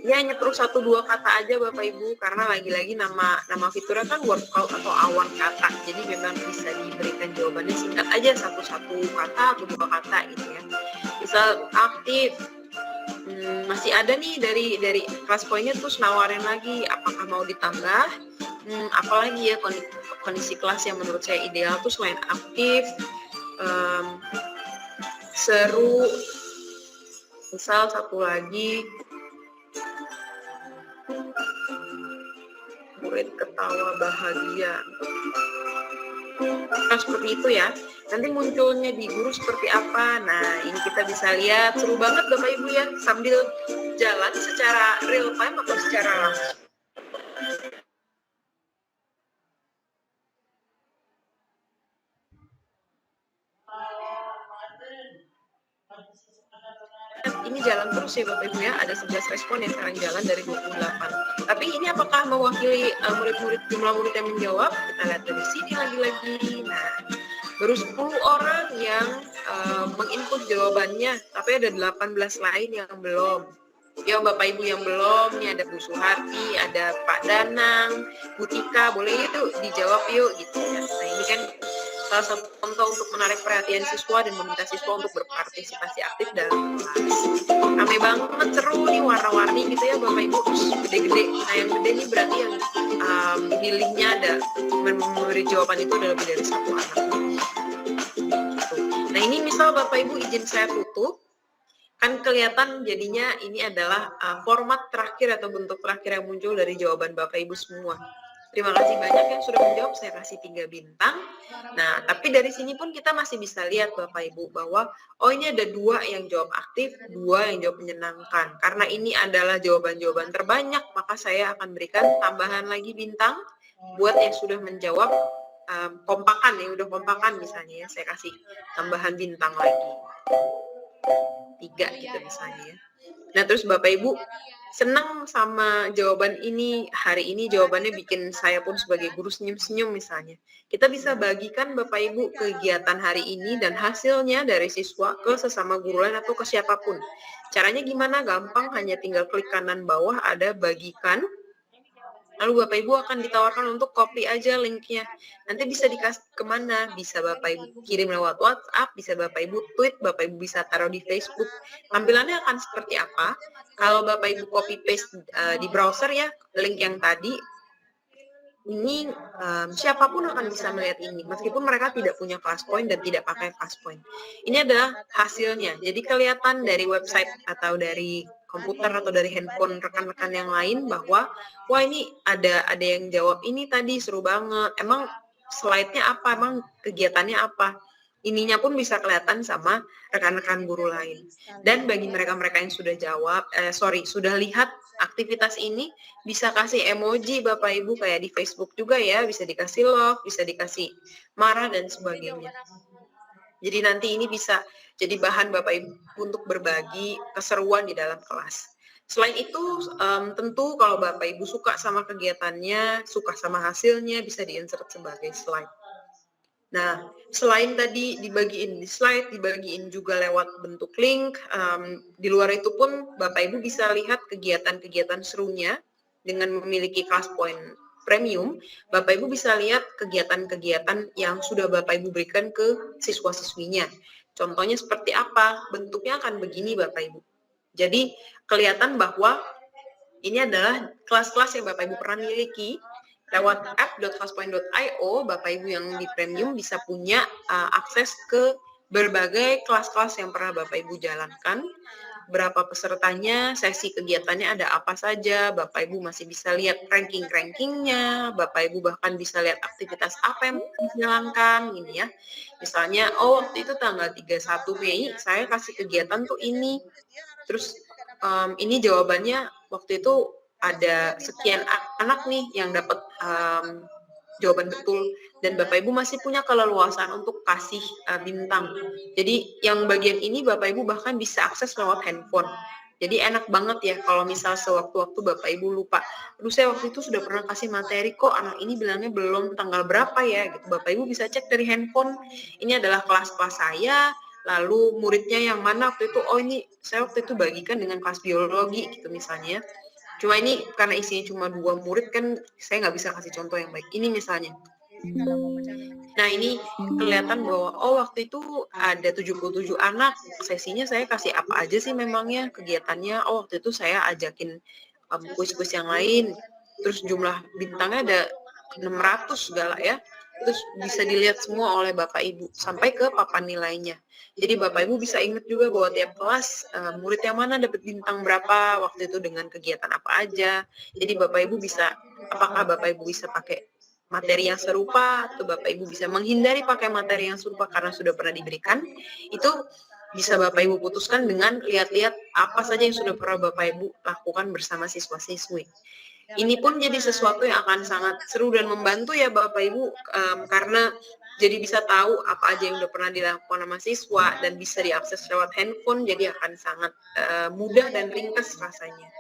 S1: ya hanya terus 1-2 kata aja Bapak Ibu, karena lagi-lagi nama fiturnya kan word cloud atau awan kata, jadi memang bisa diberikan jawabannya singkat aja, 1 kata atau 2 kata gitu ya. Misal aktif, masih ada nih dari Classpoint-nya terus nawarin lagi, apakah mau ditambah, apalagi ya kondisi kelas yang menurut saya ideal tuh selain aktif, seru, misal satu lagi, murid ketawa bahagia. Nah, seperti itu ya. Nanti munculnya di guru seperti apa. Nah, ini kita bisa lihat, seru banget Bapak Ibu ya, sambil jalan secara real time atau secara langsung. Ini jalan terus ya Bapak Ibu ya, ada 11 respon yang sekarang jalan dari 28. Tapi ini apakah mewakili jumlah murid yang menjawab? Kita lihat dari sini lagi-lagi. Nah, baru 10 orang yang menginput jawabannya, tapi ada 18 lain yang belum. Ya Bapak Ibu yang belum, nih ada Bu Suharti, ada Pak Danang, Bu Tika, boleh itu dijawab yuk gitu ya. Nah, ini kan salah satu contoh untuk menarik perhatian siswa dan meminta siswa untuk berpartisipasi aktif dalam kelas. Rame banget, seru nih, warna-warni gitu ya Bapak Ibu, terus gede-gede. Nah yang gede nih berarti yang pilihnya ada, memberi jawaban itu ada lebih dari 1 anak. Nah ini misal Bapak Ibu izin saya tutup, kan kelihatan jadinya ini adalah format terakhir atau bentuk terakhir yang muncul dari jawaban Bapak Ibu semua. Terima kasih banyak yang sudah menjawab, saya kasih 3 bintang. Nah, tapi dari sini pun kita masih bisa lihat Bapak Ibu bahwa ini ada 2 yang jawab aktif, 2 yang jawab menyenangkan. Karena ini adalah jawaban-jawaban terbanyak, maka saya akan berikan tambahan lagi bintang buat yang sudah menjawab kompakan ya, udah kompakan misalnya ya, saya kasih tambahan bintang lagi 3 gitu misalnya ya. Nah, terus Bapak Ibu senang sama jawaban ini, hari ini jawabannya bikin saya pun sebagai guru senyum-senyum misalnya. Kita bisa bagikan Bapak Ibu kegiatan hari ini dan hasilnya dari siswa ke sesama guru lain atau ke siapapun. Caranya gimana? Gampang, hanya tinggal klik kanan bawah ada bagikan. Lalu Bapak Ibu akan ditawarkan untuk copy aja linknya. Nanti bisa dikasih kemana? Bisa Bapak Ibu kirim lewat WhatsApp, bisa Bapak Ibu tweet, Bapak Ibu bisa taruh di Facebook. Tampilannya akan seperti apa? Kalau Bapak Ibu copy paste di browser ya, link yang tadi, ini siapapun akan bisa melihat ini, meskipun mereka tidak punya Classpoint dan tidak pakai Classpoint. Ini adalah hasilnya. Jadi kelihatan dari website atau dari komputer atau dari handphone rekan-rekan yang lain bahwa wah ini ada yang jawab ini tadi seru banget. Emang slide-nya apa? Emang kegiatannya apa? Ininya pun bisa kelihatan sama rekan-rekan guru lain. Dan bagi mereka-mereka yang sudah sudah lihat aktivitas ini, bisa kasih emoji Bapak Ibu kayak di Facebook juga ya, bisa dikasih love, bisa dikasih marah dan sebagainya. Jadi nanti ini bisa jadi bahan Bapak Ibu untuk berbagi keseruan di dalam kelas. Selain itu, tentu kalau Bapak Ibu suka sama kegiatannya, suka sama hasilnya, bisa di-insert sebagai slide. Nah, selain tadi dibagiin di slide, dibagiin juga lewat bentuk link, di luar itu pun Bapak Ibu bisa lihat kegiatan-kegiatan serunya dengan memiliki Classpoint Premium, Bapak Ibu bisa lihat kegiatan-kegiatan yang sudah Bapak Ibu berikan ke siswa-siswinya. Contohnya seperti apa? Bentuknya akan begini Bapak Ibu. Jadi kelihatan bahwa ini adalah kelas-kelas yang Bapak Ibu pernah miliki. Lewat app.classpoint.io, Bapak Ibu yang di premium bisa punya akses ke berbagai kelas-kelas yang pernah Bapak Ibu jalankan, berapa pesertanya, sesi kegiatannya ada apa saja, Bapak Ibu masih bisa lihat ranking-rankingnya, Bapak Ibu bahkan bisa lihat aktivitas apa yang dijalankan, ini ya. Misalnya, waktu itu tanggal 31 Mei, saya kasih kegiatan tuh ini, terus ini jawabannya waktu itu ada sekian anak nih yang dapat jawaban betul dan Bapak Ibu masih punya keleluasaan untuk kasih bintang. Jadi yang bagian ini Bapak Ibu bahkan bisa akses lewat handphone. Jadi enak banget ya kalau misal sewaktu-waktu Bapak Ibu lupa. Aduh saya waktu itu sudah pernah kasih materi kok anak ini bilangnya belum tanggal berapa ya gitu. Bapak Ibu bisa cek dari handphone. Ini adalah kelas-kelas saya. Lalu muridnya yang mana waktu itu, ini saya waktu itu bagikan dengan kelas biologi gitu misalnya. Cuma ini karena isinya cuma 2 murid kan saya nggak bisa kasih contoh yang baik. Ini misalnya. Nah ini kelihatan bahwa waktu itu ada 77 anak, sesinya saya kasih apa aja sih memangnya kegiatannya, waktu itu saya ajakin kuis-kuis yang lain, terus jumlah bintangnya ada 600 segala ya, terus bisa dilihat semua oleh Bapak Ibu, sampai ke papan nilainya. Jadi Bapak Ibu bisa ingat juga bahwa tiap kelas murid yang mana dapat bintang berapa, waktu itu dengan kegiatan apa aja, jadi Bapak Ibu bisa, apakah Bapak Ibu bisa pakai materi yang serupa atau Bapak Ibu bisa menghindari pakai materi yang serupa karena sudah pernah diberikan, itu bisa Bapak Ibu putuskan dengan lihat-lihat apa saja yang sudah pernah Bapak Ibu lakukan bersama siswa-siswi. Ini pun jadi sesuatu yang akan sangat seru dan membantu ya Bapak Ibu, karena jadi bisa tahu apa aja yang sudah pernah dilakukan sama siswa dan bisa diakses lewat handphone, jadi akan sangat mudah dan ringkas rasanya.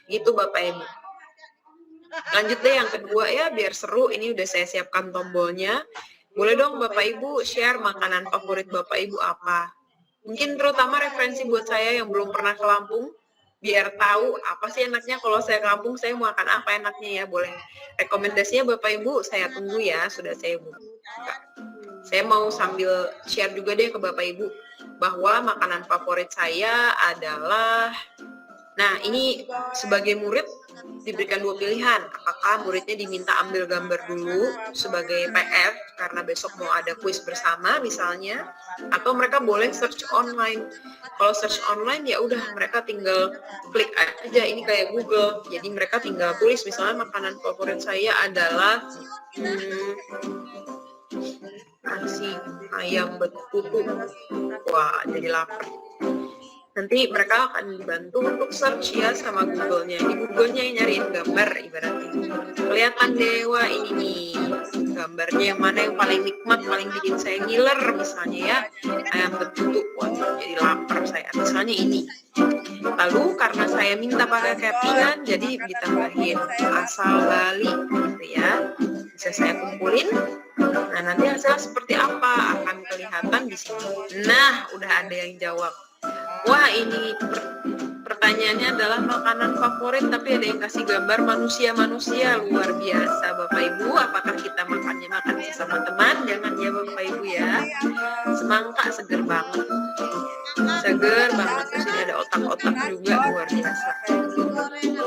S1: Gitu Bapak Ibu. Lanjut deh yang kedua ya, biar seru, ini udah saya siapkan tombolnya. Boleh dong Bapak Ibu share makanan favorit Bapak Ibu apa? Mungkin terutama referensi buat saya yang belum pernah ke Lampung, biar tahu apa sih enaknya kalau saya ke Lampung, saya mau makan apa enaknya ya, boleh. Rekomendasinya Bapak Ibu saya tunggu ya, sudah saya buka. Saya mau sambil share juga deh ke Bapak Ibu, bahwa makanan favorit saya adalah, nah ini sebagai murid diberikan 2 pilihan, apakah muridnya diminta ambil gambar dulu sebagai PR karena besok mau ada kuis bersama misalnya, atau mereka boleh search online. Kalau search online ya udah mereka tinggal klik aja, ini kayak Google, jadi mereka tinggal tulis misalnya makanan favorit saya adalah nasi ayam betutu. Wah jadi lapar. Nanti mereka akan dibantu untuk search ya sama Google-nya. Di Google-nya yang nyariin gambar ibaratnya. Kelihatan dewa ini nih. Gambarnya yang mana yang paling nikmat, paling bikin saya ngiler misalnya ya. Ayam betutu, waduh jadi lapar saya. Misalnya ini. Lalu karena saya minta pakai kepingan, jadi ditambahin asal Bali gitu ya. Bisa saya kumpulin. Nah, nanti hasilnya seperti apa akan kelihatan di sini. Nah, udah ada yang jawab. Wah, ini pertanyaannya adalah makanan favorit, tapi ada yang kasih gambar manusia-manusia. Luar biasa Bapak Ibu. Apakah kita makan sesama teman? Jangan ya Bapak Ibu ya. Semangka seger banget. Seger banget. Terus ini ada otak-otak juga, luar biasa.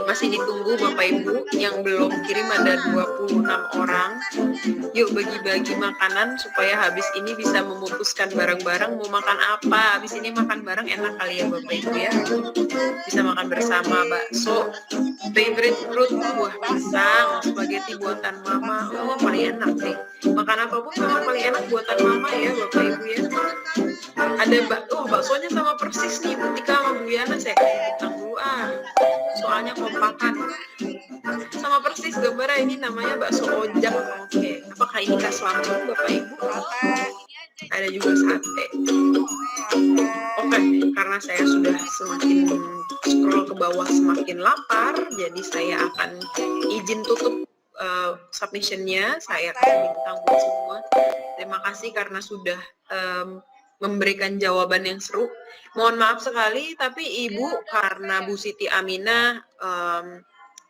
S1: Masih ditunggu Bapak Ibu. Yang belum kirim ada 26 orang. Yuk bagi-bagi makanan supaya habis ini bisa memutuskan bareng-bareng mau makan apa. Habis ini makan bareng enak kali ya Bapak Ibu ya. Bisa makan bersama bakso, favorite fruit, buah pisang, spaghetti buatan mama. Oh, paling enak sih. Makan apapun memang paling enak buatan mama ya Bapak Ibu ya. Ada baksonya sama persis nih Bu Tika sama Bu Yana. Saya kasih bintang dulu soalnya kompakan. Sama persis gambarnya, ini namanya bakso ojak. Oke. Apakah ini khas Lampung Bapak Ibu? Ada juga sate. Oke, karena saya sudah semakin scroll ke bawah semakin lapar, jadi saya akan izin tutup submission-nya. Saya kasih bintang buat semua. Terima kasih karena sudah memberikan jawaban yang seru. Mohon maaf sekali, tapi Ibu karena Bu Siti Aminah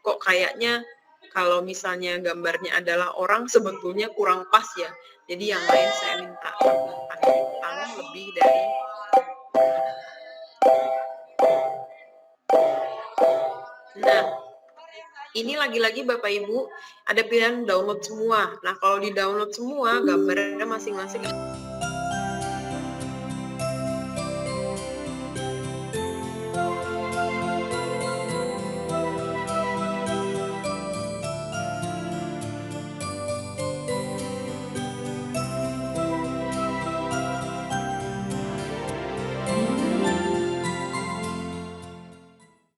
S1: kok kayaknya kalau misalnya gambarnya adalah orang sebetulnya kurang pas ya. Jadi yang lain saya minta tambahkan bintang lebih dari. Nah, ini lagi-lagi Bapak Ibu ada pilihan download semua. Nah, kalau di download semua gambarnya masing-masing